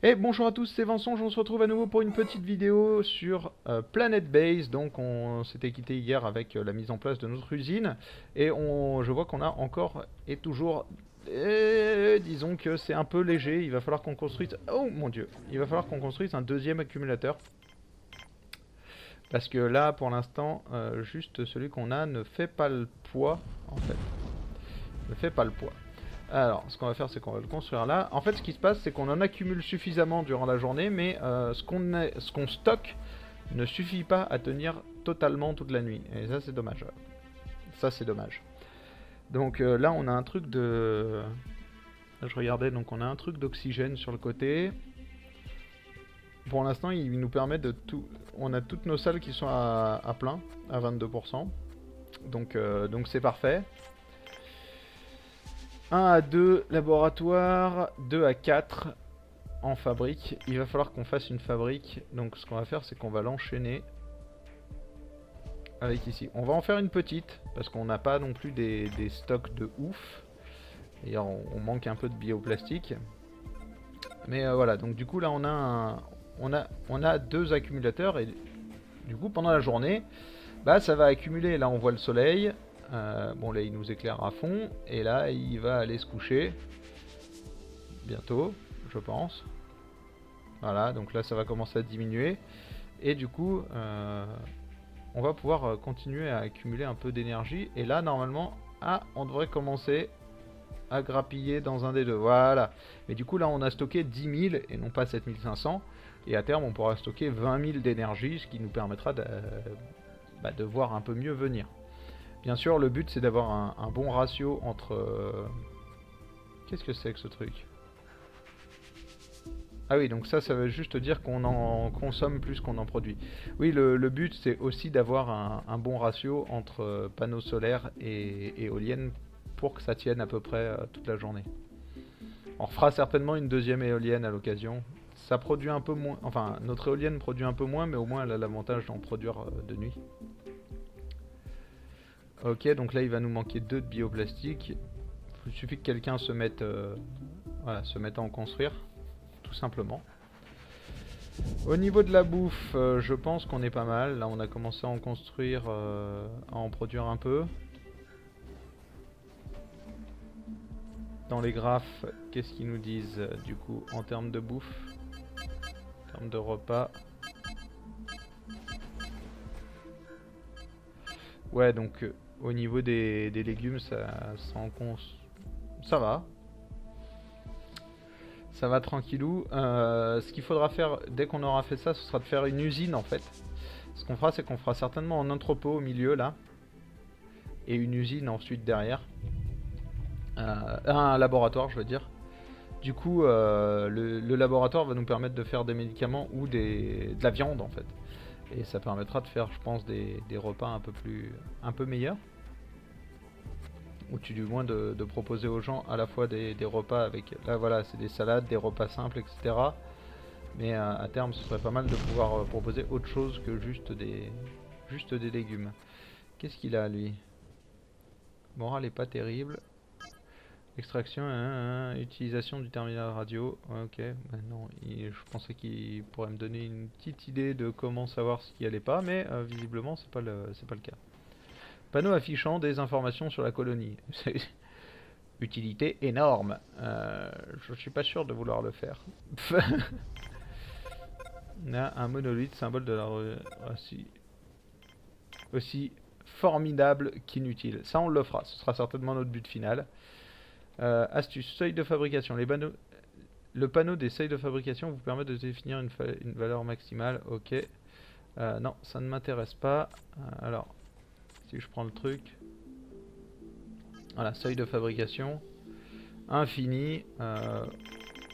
Et bonjour à tous, c'est Vincent, on se retrouve à nouveau pour une petite vidéo sur Planet Base. Donc on s'était quitté hier avec la mise en place de notre usine. Et je vois qu'on a encore et toujours... disons que c'est un peu léger, il va falloir qu'on construise... Oh mon dieu, il va falloir qu'on construise un deuxième accumulateur. Parce que là, pour l'instant, juste celui qu'on a ne fait pas le poids, en fait. Ne fait pas le poids. Alors, ce qu'on va faire, c'est qu'on va le construire là. En fait, ce qui se passe, c'est qu'on en accumule suffisamment durant la journée, mais ce qu'on stocke ne suffit pas à tenir totalement toute la nuit. Et ça, c'est dommage. Ça, c'est dommage. Donc là, on a un truc de... Je regardais, donc on a un truc d'oxygène sur le côté. Pour l'instant, il nous permet de tout... On a toutes nos salles qui sont à plein, à 22%. Donc c'est parfait. 1 à 2 laboratoires, 2 à 4 en fabrique. Il va falloir qu'on fasse une fabrique. Donc ce qu'on va faire, c'est qu'on va l'enchaîner avec ici. On va en faire une petite, parce qu'on n'a pas non plus des stocks de ouf. D'ailleurs, on manque un peu de bioplastique. Mais voilà, donc du coup là on a deux accumulateurs. Et du coup pendant la journée, bah ça va accumuler. Là on voit le soleil. Bon là il nous éclaire à fond. Et là il va aller se coucher. Bientôt, je pense. Voilà, donc là ça va commencer à diminuer. Et du coup, on va pouvoir continuer à accumuler un peu d'énergie. Et là, normalement, on devrait commencer à grappiller dans un des deux. Voilà. Mais du coup, là, on a stocké 10 000 et non pas 7500. Et à terme, on pourra stocker 20 000 d'énergie, ce qui nous permettra de voir un peu mieux venir. Bien sûr, le but, c'est d'avoir un bon ratio entre... Qu'est-ce que c'est que ce truc ? Ah oui, donc ça veut juste dire qu'on en consomme plus qu'on en produit. Oui, le but, c'est aussi d'avoir un bon ratio entre panneaux solaires et éoliennes pour que ça tienne à peu près toute la journée. On refera certainement une deuxième éolienne à l'occasion. Ça produit un peu moins, enfin notre éolienne produit un peu moins, mais au moins elle a l'avantage d'en produire de nuit. Ok, donc là il va nous manquer 2 de bioplastique. Il suffit que quelqu'un se mette, voilà, se mette à en construire, tout simplement. Au niveau de la bouffe, je pense qu'on est pas mal. Là, on a commencé à en construire, à en produire un peu. Dans les graphes, qu'est-ce qu'ils nous disent du coup en termes de bouffe, en termes de repas? Ouais, donc au niveau des légumes, ça va. Ça va tranquillou. Ce qu'il faudra faire dès qu'on aura fait ça, ce sera de faire une usine en fait. Ce qu'on fera, c'est qu'on fera certainement un entrepôt au milieu là. Et une usine ensuite derrière. Un laboratoire, je veux dire. Du coup, le laboratoire va nous permettre de faire des médicaments ou de la viande en fait. Et ça permettra de faire, je pense, des repas un peu meilleurs. Ou du moins de proposer aux gens à la fois des repas avec... Là voilà, c'est des salades, des repas simples, etc. Mais à terme, ce serait pas mal de pouvoir proposer autre chose que juste des légumes. Qu'est-ce qu'il a lui? Moral est pas terrible. Extraction, utilisation du terminal radio. Ouais, ok, bah non, je pensais qu'il pourrait me donner une petite idée de comment savoir ce qui allait pas, mais visiblement c'est pas le cas. Panneau affichant des informations sur la colonie. Utilité énorme. Je suis pas sûr de vouloir le faire. On a un monolithe, symbole de la aussi formidable qu'inutile. Ça on le fera, ce sera certainement notre but final. Astuce, seuil de fabrication. Le panneau des seuils de fabrication vous permet de définir une valeur maximale. Ok. Non, ça ne m'intéresse pas. Alors, si je prends le truc. Voilà, seuil de fabrication. Infini.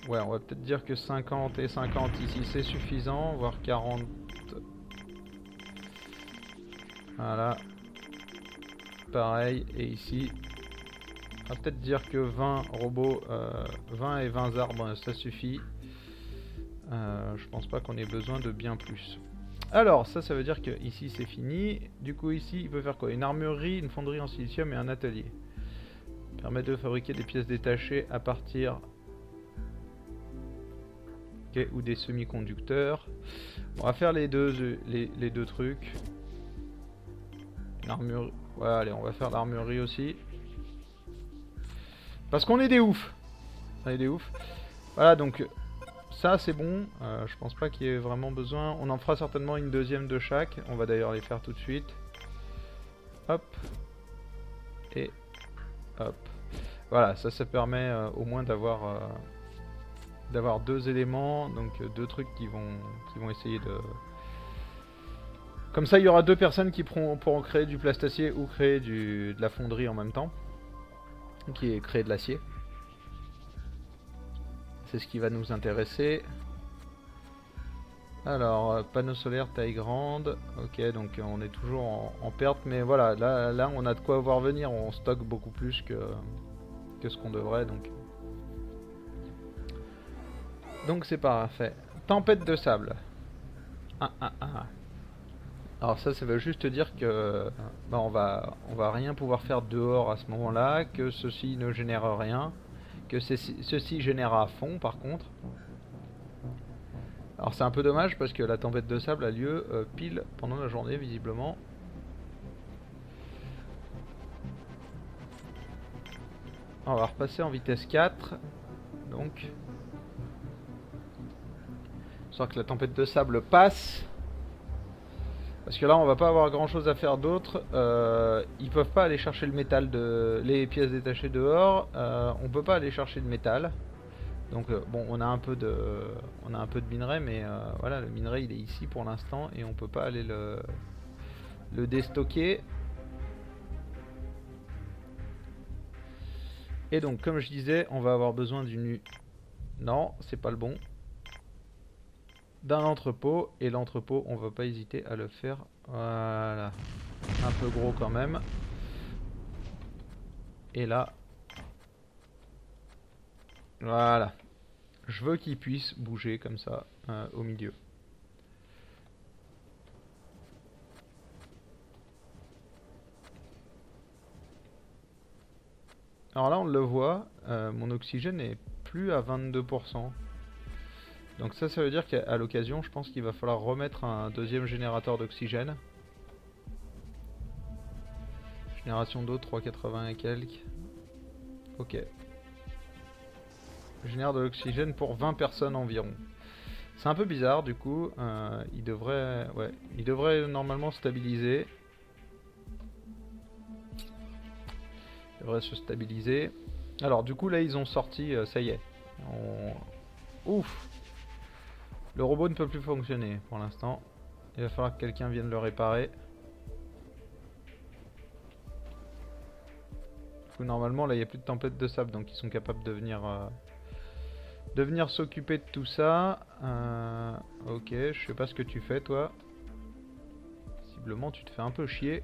Ouais, on va peut-être dire que 50 et 50 ici c'est suffisant. Voire 40. Voilà. Pareil. Et ici, on va peut-être dire que 20 robots, 20 et 20 arbres, ça suffit. Je pense pas qu'on ait besoin de bien plus. Alors, ça veut dire que ici c'est fini. Du coup, ici, il peut faire quoi? Une armurerie, une fonderie en silicium et un atelier. Permet de fabriquer des pièces détachées à partir Ok, ou des semi-conducteurs. On va faire les deux trucs. Une armure. Ouais, allez, on va faire l'armurerie aussi. Parce qu'on est des oufs. On est des oufs. Voilà, donc ça c'est bon. Je pense pas qu'il y ait vraiment besoin. On en fera certainement une deuxième de chaque. On va d'ailleurs les faire tout de suite. Hop. Et hop. Voilà, ça permet au moins d'avoir deux éléments, donc deux trucs qui vont essayer de... Comme ça, il y aura deux personnes qui pourront créer du plastacier ou créer de la fonderie en même temps, qui est créer de l'acier. C'est ce qui va nous intéresser. Alors, panneau solaire taille grande. Ok, donc on est toujours en perte, mais voilà, là on a de quoi voir venir. On stocke beaucoup plus que ce qu'on devrait, donc c'est parfait. Tempête de sable. Alors ça veut juste dire que bah, on va rien pouvoir faire dehors à ce moment-là, que ceci ne génère rien, que ceci génère à fond par contre. Alors c'est un peu dommage parce que la tempête de sable a lieu pile pendant la journée visiblement. On va repasser en vitesse 4, donc sans que la tempête de sable passe. Parce que là on va pas avoir grand chose à faire d'autre. Ils peuvent pas aller chercher le métal les pièces détachées dehors. On peut pas aller chercher de métal. Donc bon, on a un peu de minerai, mais voilà, le minerai il est ici pour l'instant et on peut pas aller le déstocker. Et donc comme je disais, on va avoir besoin d'une... Non, c'est pas le bon. D'un entrepôt, et l'entrepôt on va pas hésiter à le faire. Voilà, un peu gros quand même. Et là, voilà, je veux qu'il puisse bouger comme ça au milieu. Alors là on le voit, mon oxygène est plus à 22%. Donc ça veut dire qu'à l'occasion je pense qu'il va falloir remettre un deuxième générateur d'oxygène. Génération d'eau 3,80 et quelques. Ok. Génère de l'oxygène pour 20 personnes environ. C'est un peu bizarre du coup, il devrait normalement stabiliser. Il devrait se stabiliser. Alors du coup là ils ont sorti, ça y est. Ouf. Le robot ne peut plus fonctionner pour l'instant. Il va falloir que quelqu'un vienne le réparer. Normalement là il n'y a plus de tempête de sable, donc ils sont capables de venir s'occuper de tout ça. Ok, je sais pas ce que tu fais toi. Visiblement tu te fais un peu chier.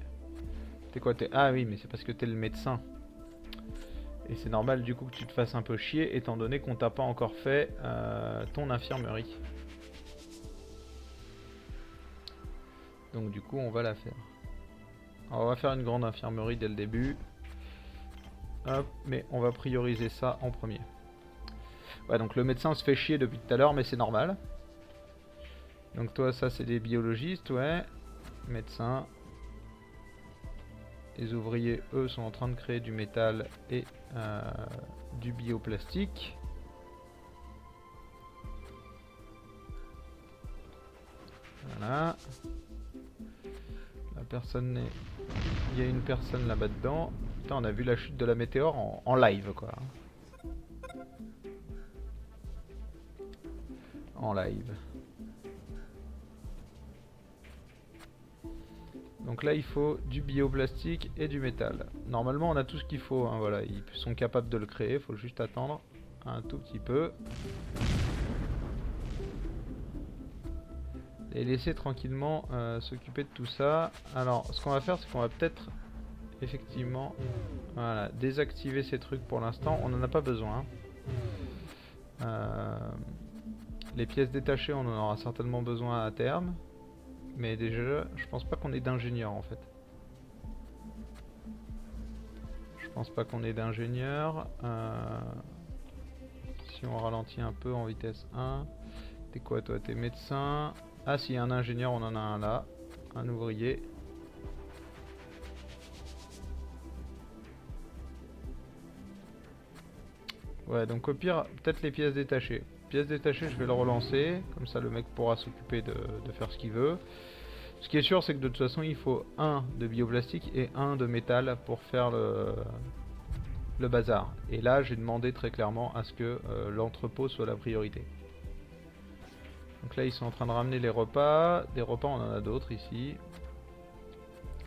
T'es quoi? Ah oui, mais c'est parce que t'es le médecin. Et c'est normal du coup que tu te fasses un peu chier étant donné qu'on t'a pas encore fait ton infirmerie. Donc du coup on va la faire. Alors, on va faire une grande infirmerie dès le début. Hop, mais on va prioriser ça en premier. Ouais, donc le médecin se fait chier depuis tout à l'heure, mais c'est normal. Donc toi, ça c'est des biologistes, ouais. Médecins. Les ouvriers, eux, sont en train de créer du métal et du bioplastique. Voilà. La personne n'est... Il y a une personne là-bas dedans. Putain, on a vu la chute de la météore en live, quoi. En live. Donc là il faut du bioplastique et du métal. Normalement on a tout ce qu'il faut, hein, voilà. Ils sont capables de le créer, il faut juste attendre un tout petit peu. Et laisser tranquillement s'occuper de tout ça. Alors ce qu'on va faire, c'est qu'on va peut-être effectivement désactiver ces trucs pour l'instant. On n'en a pas besoin. Les pièces détachées on en aura certainement besoin à terme. Mais déjà, je pense pas qu'on ait d'ingénieur en fait. Je pense pas qu'on ait d'ingénieur. Si on ralentit un peu en vitesse 1. T'es quoi toi? T'es médecin? Ah si, un ingénieur, on en a un là. Un ouvrier. Ouais, donc au pire, peut-être les pièces détachées. Pièces détachées, je vais le relancer. Comme ça, le mec pourra s'occuper de faire ce qu'il veut. Ce qui est sûr, c'est que de toute façon, il faut un de bioplastique et un de métal pour faire le bazar. Et là, j'ai demandé très clairement à ce que l'entrepôt soit la priorité. Donc là, ils sont en train de ramener les repas. Des repas, on en a d'autres ici.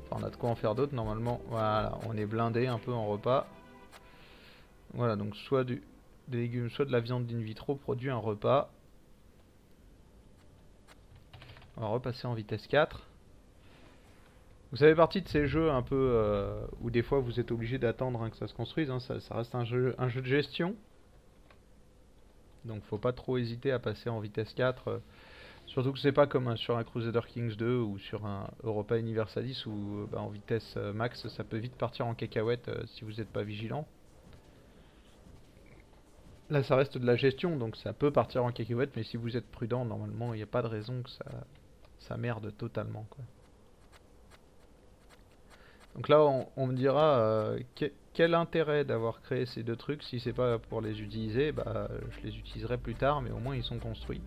Enfin, on a de quoi en faire d'autres normalement. Voilà, on est blindé un peu en repas. Voilà, donc soit des légumes, soit de la viande in vitro produit un repas. On va repasser en vitesse 4. Vous savez partie de ces jeux un peu où des fois vous êtes obligé d'attendre que ça se construise. Hein, ça reste un jeu de gestion. Donc faut pas trop hésiter à passer en vitesse 4. Surtout que c'est pas comme sur un Crusader Kings 2 ou sur un Europa Universalis où en vitesse max ça peut vite partir en cacahuète si vous n'êtes pas vigilant. Là ça reste de la gestion donc ça peut partir en cacahuète mais si vous êtes prudent normalement il n'y a pas de raison que ça merde totalement quoi. Donc là on me dira quel intérêt d'avoir créé ces deux trucs si c'est pas pour les utiliser, bah je les utiliserai plus tard mais au moins ils sont construits.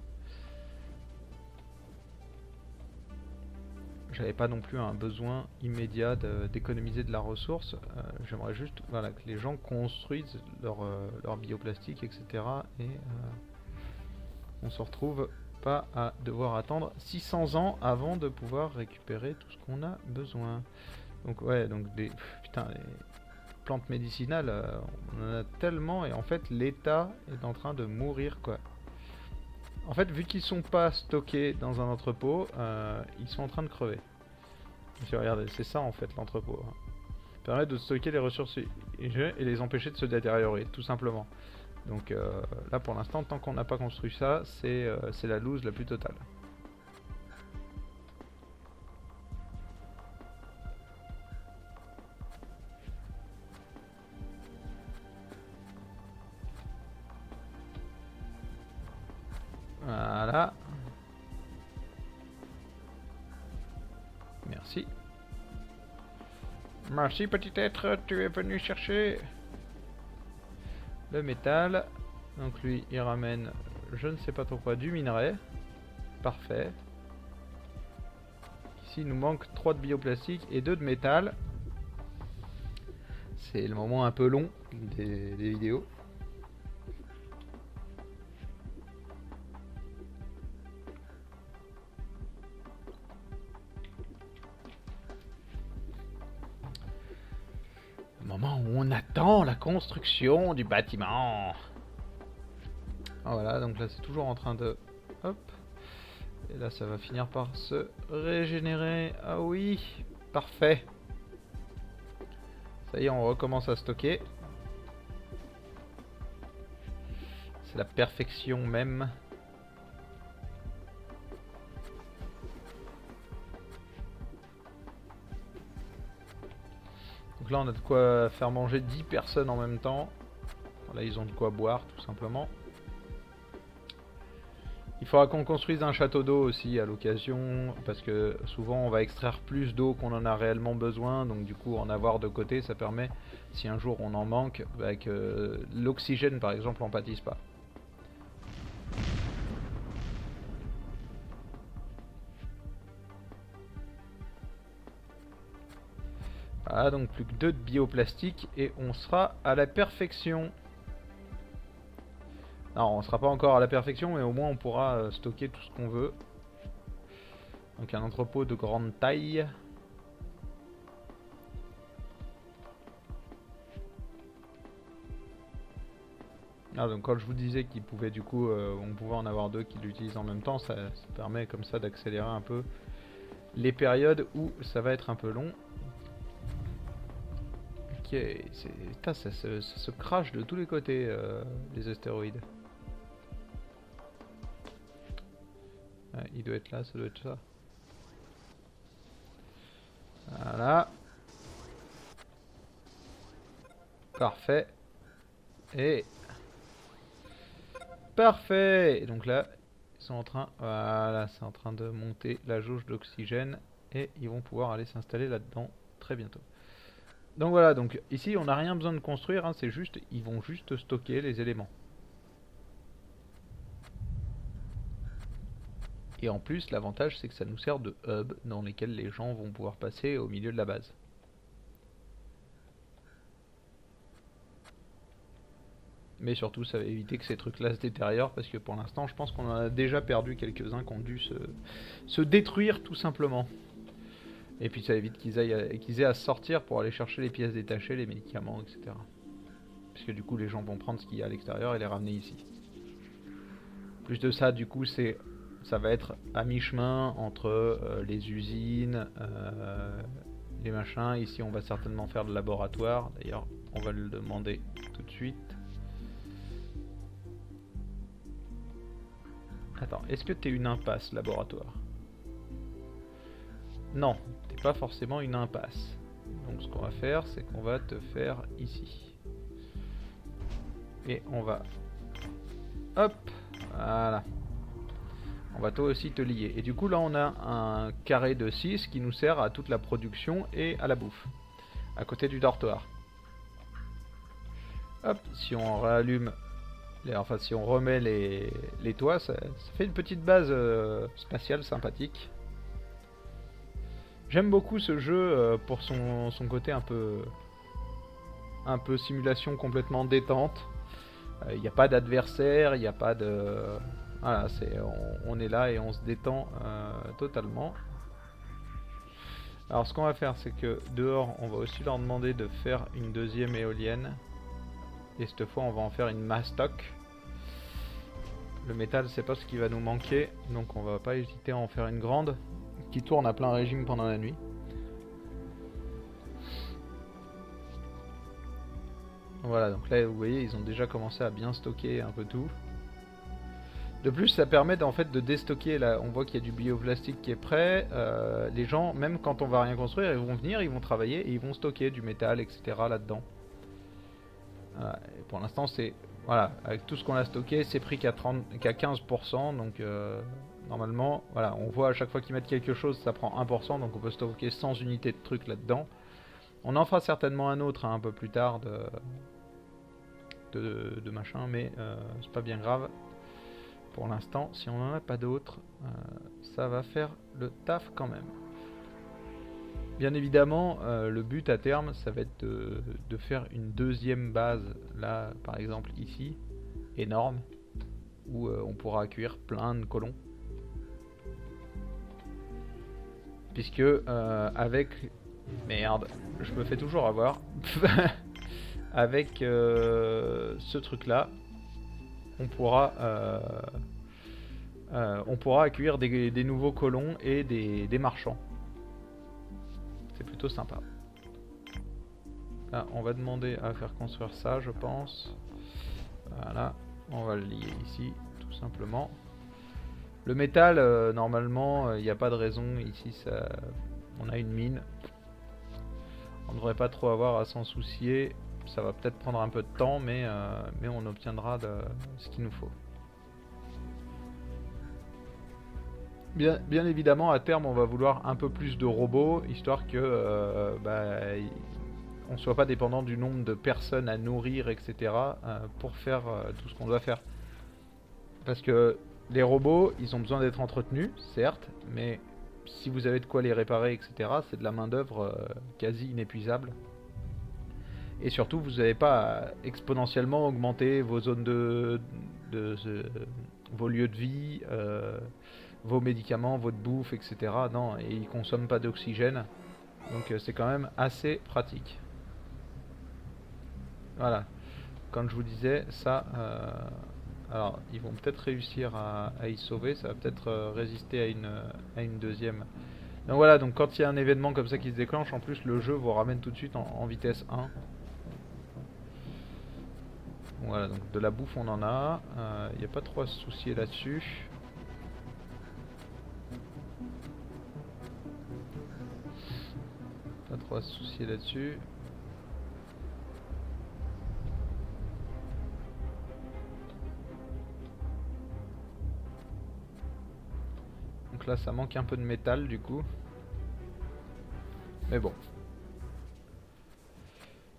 J'avais pas non plus un besoin immédiat d'économiser de la ressource. J'aimerais juste voilà, que les gens construisent leur bioplastique, etc. Et on se retrouve pas à devoir attendre 600 ans avant de pouvoir récupérer tout ce qu'on a besoin. Donc ouais, donc putain, les plantes médicinales, on en a tellement et en fait l'État est en train de mourir quoi. En fait, vu qu'ils sont pas stockés dans un entrepôt, ils sont en train de crever. Regardez, c'est ça en fait l'entrepôt. Permet de stocker les ressources et les empêcher de se détériorer, tout simplement. Donc là pour l'instant, tant qu'on n'a pas construit ça, c'est la loose la plus totale. Voilà. Merci. Merci petit être, tu es venu chercher le métal. Donc lui il ramène, je ne sais pas trop quoi, du minerai. Parfait. Ici il nous manque 3 de bioplastique et 2 de métal. C'est le moment un peu long des vidéos. Moment où on attend la construction du bâtiment. Voilà, donc là c'est toujours en train de... Hop. Et là ça va finir par se régénérer. Ah oui, parfait. Ça y est, on recommence à stocker. C'est la perfection même. Donc là on a de quoi faire manger 10 personnes en même temps. Là ils ont de quoi boire tout simplement. Il faudra qu'on construise un château d'eau aussi à l'occasion, parce que souvent on va extraire plus d'eau qu'on en a réellement besoin, donc du coup en avoir de côté ça permet, si un jour on en manque, que l'oxygène par exemple en pâtisse pas. Voilà, donc plus que 2 de bioplastique et on sera à la perfection. Non, on sera pas encore à la perfection, mais au moins on pourra stocker tout ce qu'on veut. Donc un entrepôt de grande taille. Ah, donc quand je vous disais qu'il pouvait du coup, on pouvait en avoir 2 qui l'utilisent en même temps, ça permet comme ça d'accélérer un peu les périodes où ça va être un peu long. Ok, ça se crache de tous les côtés, les astéroïdes. Ouais, il doit être là, ça doit être ça. Voilà. Parfait. Et... Parfait. Et donc là, ils sont en train, voilà, c'est en train de monter la jauge d'oxygène et ils vont pouvoir aller s'installer là-dedans très bientôt. Donc voilà, donc ici on n'a rien besoin de construire, hein, c'est juste, ils vont juste stocker les éléments. Et en plus, l'avantage c'est que ça nous sert de hub dans lesquels les gens vont pouvoir passer au milieu de la base. Mais surtout, ça va éviter que ces trucs-là se détériorent parce que pour l'instant, je pense qu'on en a déjà perdu quelques-uns qui ont dû se détruire tout simplement. Et puis ça évite qu'ils aient à sortir pour aller chercher les pièces détachées, les médicaments, etc. Parce que du coup, les gens vont prendre ce qu'il y a à l'extérieur et les ramener ici. Plus de ça, du coup, ça va être à mi-chemin entre les usines, les machins. Ici, on va certainement faire le laboratoire. D'ailleurs, on va le demander tout de suite. Attends, est-ce que t'es une impasse, laboratoire? Non, t'es pas forcément une impasse. Donc ce qu'on va faire, c'est qu'on va te faire ici. Et on va... Hop, voilà. On va toi aussi te lier. Et du coup là on a un carré de 6 qui nous sert à toute la production et à la bouffe. À côté du dortoir. Hop, si on réallume... Enfin si on remet les toits, ça fait une petite base spatiale sympathique. J'aime beaucoup ce jeu pour son côté un peu simulation complètement détente. Il n'y a pas d'adversaire, il n'y a pas de... Voilà, on est là et on se détend totalement. Alors ce qu'on va faire, c'est que dehors, on va aussi leur demander de faire une deuxième éolienne. Et cette fois, on va en faire une mastoc. Le métal, c'est pas ce qui va nous manquer, donc on va pas hésiter à en faire une grande qui tourne à plein régime pendant la nuit. Voilà, donc là vous voyez, ils ont déjà commencé à bien stocker un peu tout. De plus, ça permet en fait de déstocker. Là, on voit qu'il y a du bioplastique qui est prêt. Les gens, même quand on va rien construire, ils vont venir, ils vont travailler et ils vont stocker du métal, etc. là-dedans. Pour l'instant, c'est... Voilà, avec tout ce qu'on a stocké, c'est pris qu'à 15%. Donc, normalement, voilà, on voit à chaque fois qu'ils mettent quelque chose, ça prend 1%. Donc, on peut stocker 100 unités de trucs là-dedans. On en fera certainement un autre un peu plus tard de machin, mais c'est pas bien grave. Pour l'instant, si on n'en a pas d'autres, ça va faire le taf quand même. Bien évidemment, le but à terme, ça va être de faire une deuxième base, là par exemple ici, énorme, où on pourra accueillir plein de colons. Puisque avec... Merde, je me fais toujours avoir. Avec ce truc là, on pourra accueillir des nouveaux colons et des marchands. C'est plutôt sympa. Là, on va demander à faire construire ça, je pense. Voilà, on va le lier ici, tout simplement. Le métal, normalement, il n'y a pas de raison. Ici, on a une mine. On ne devrait pas trop avoir à s'en soucier. Ça va peut-être prendre un peu de temps, mais on obtiendra ce qu'il nous faut. Bien évidemment, à terme, on va vouloir un peu plus de robots, histoire que on soit pas dépendant du nombre de personnes à nourrir, etc. Pour faire tout ce qu'on doit faire. Parce que les robots, ils ont besoin d'être entretenus, certes, mais si vous avez de quoi les réparer, etc., c'est de la main-d'œuvre quasi inépuisable. Et surtout, vous n'avez pas à exponentiellement augmenter vos zones vos lieux de vie, vos médicaments, votre bouffe, etc. Non, et ils consomment pas d'oxygène. Donc c'est quand même assez pratique. Voilà. Comme je vous disais, ça... alors, ils vont peut-être réussir à y sauver. Ça va peut-être résister à une deuxième. Donc voilà, donc quand il y a un événement comme ça qui se déclenche, en plus le jeu vous ramène tout de suite en vitesse 1. Voilà, donc de la bouffe on en a. Il n'y a pas trop à se soucier là-dessus. Pas trop à se soucier là-dessus. Donc là ça manque un peu de métal du coup. Mais bon.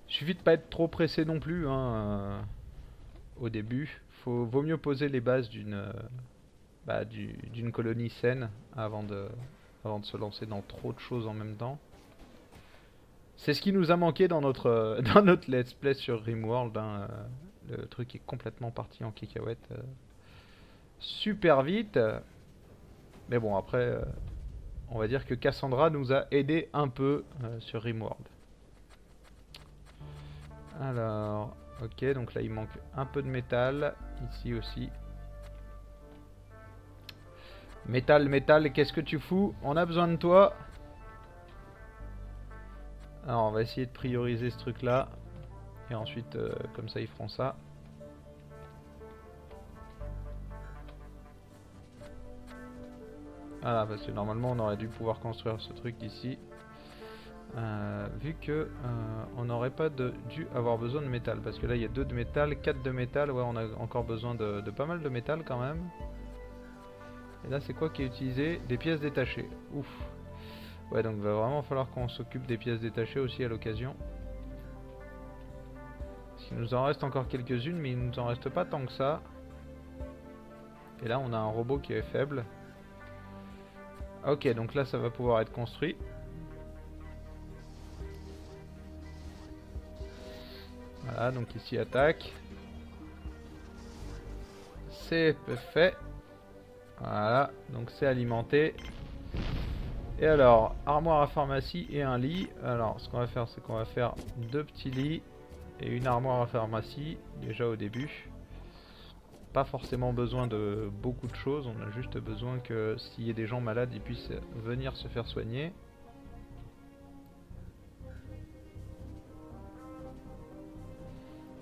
Il suffit de pas être trop pressé non plus hein, au début. Vaut mieux poser les bases d'une colonie saine avant de se lancer dans trop de choses en même temps. C'est ce qui nous a manqué dans notre, dans notre let's play sur Rimworld. Hein. Le truc est complètement parti en cacahuète super vite. Mais bon, après, on va dire que Cassandra nous a aidé un peu sur Rimworld. Alors, ok, donc là il manque un peu de métal. Ici aussi. Métal, qu'est-ce que tu fous? On a besoin de toi. Alors on va essayer de prioriser ce truc là. Et ensuite, comme ça ils feront ça. Voilà, parce que normalement on aurait dû pouvoir construire ce truc ici. Vu que on n'aurait pas dû avoir besoin de métal. Parce que là il y a 2 de métal, 4 de métal. Ouais, on a encore besoin de pas mal de métal quand même. Et là c'est quoi qui est utilisé? Des pièces détachées. Ouf. Ouais, donc il va vraiment falloir qu'on s'occupe des pièces détachées aussi à l'occasion. Il nous en reste encore quelques-unes, mais il nous en reste pas tant que ça. Et là on a un robot qui est faible. Ok, donc là ça va pouvoir être construit. Voilà, donc ici attaque. C'est fait. Voilà, donc c'est alimenté. Et alors, armoire à pharmacie et un lit. Alors, ce qu'on va faire, c'est qu'on va faire 2 petits lits et une armoire à pharmacie, déjà au début. Pas forcément besoin de beaucoup de choses, on a juste besoin que s'il y a des gens malades, ils puissent venir se faire soigner.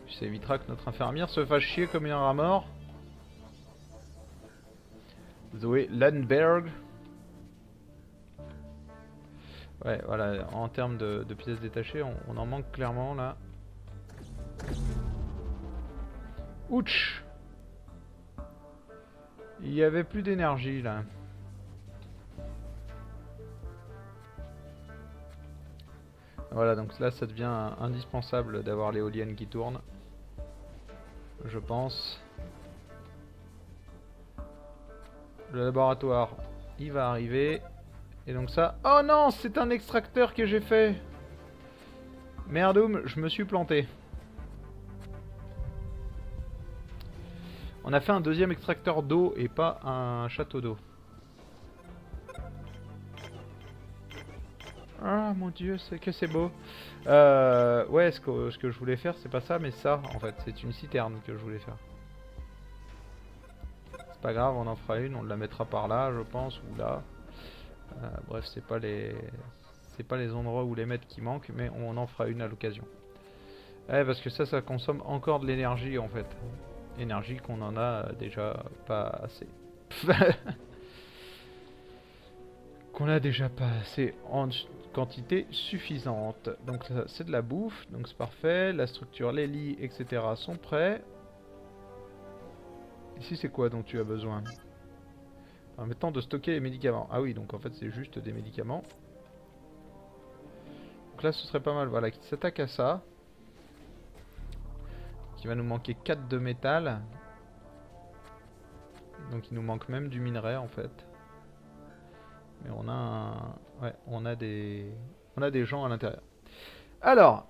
Ça évitera que notre infirmière se fasse chier comme une rat mort. Zoé Landberg. Ouais, voilà, en termes de pièces détachées, on en manque clairement là. Ouch! Il y avait plus d'énergie là. Voilà, donc là ça devient indispensable d'avoir l'éolienne qui tourne. Je pense. Le laboratoire, il va arriver. Et donc ça... Oh non, c'est un extracteur que j'ai fait. Merdoum, je me suis planté. On a fait un deuxième extracteur d'eau et pas un château d'eau. Ah mon dieu, c'est que c'est beau. Ouais, ce que je voulais faire, c'est pas ça, mais ça, en fait. C'est une citerne que je voulais faire. C'est pas grave, on en fera une, on la mettra par là, je pense, ou là. Bref, c'est pas les endroits où les mettre qui manquent, mais on en fera une à l'occasion. Ouais, parce que ça consomme encore de l'énergie, en fait. Énergie qu'on en a déjà pas assez. Qu'on a déjà pas assez en quantité suffisante. Donc c'est de la bouffe, donc c'est parfait. La structure, les lits, etc. sont prêts. Ici c'est quoi dont tu as besoin? Permettant de stocker les médicaments. Ah oui, donc en fait c'est juste des médicaments. Donc là ce serait pas mal, voilà, qui s'attaque à ça. Qui va nous manquer 4 de métal. Donc il nous manque même du minerai en fait. Mais on a ouais, on a des gens à l'intérieur. Alors,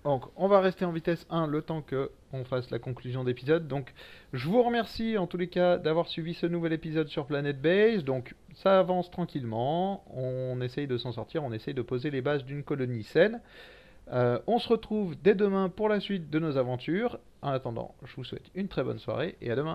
donc on va rester en vitesse 1 le temps que on fasse la conclusion d'épisode. Donc je vous remercie en tous les cas d'avoir suivi ce nouvel épisode sur Planet Base. Donc ça avance tranquillement, on essaye de s'en sortir, on essaye de poser les bases d'une colonie saine. On se retrouve dès demain pour la suite de nos aventures. En attendant, je vous souhaite une très bonne soirée et à demain.